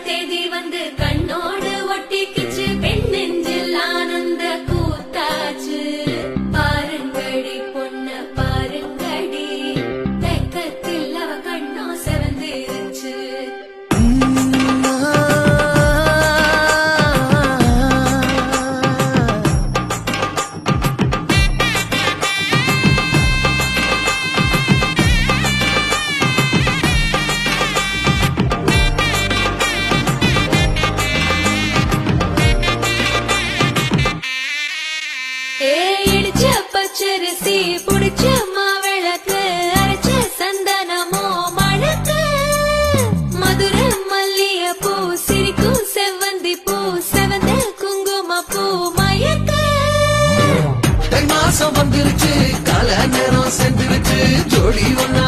தேதி வந்து கண்ணோடு ஒட்டிக்கிச்சு பெண் நெஞ்சில் ஆனந்த கூத்தாச்சு பாருங்கடி பொண்ண பாருங்கடி தெக்கத்தில் அவ கண்ணோ செவந்திருச்சு இடிச்ச பச்சரிசி புடிச்ச மாவிளக்கு அரைச்ச சந்தனமோ மணக்கு மதுர மல்லிய பூ சிரிக்கும் செவ்வந்தி பூ செவந்த குங்கும பூ மயக்க தை மாசம் வந்துருச்சு கால நேரம் சென்றுருச்சு ஜோடி ஒன்னா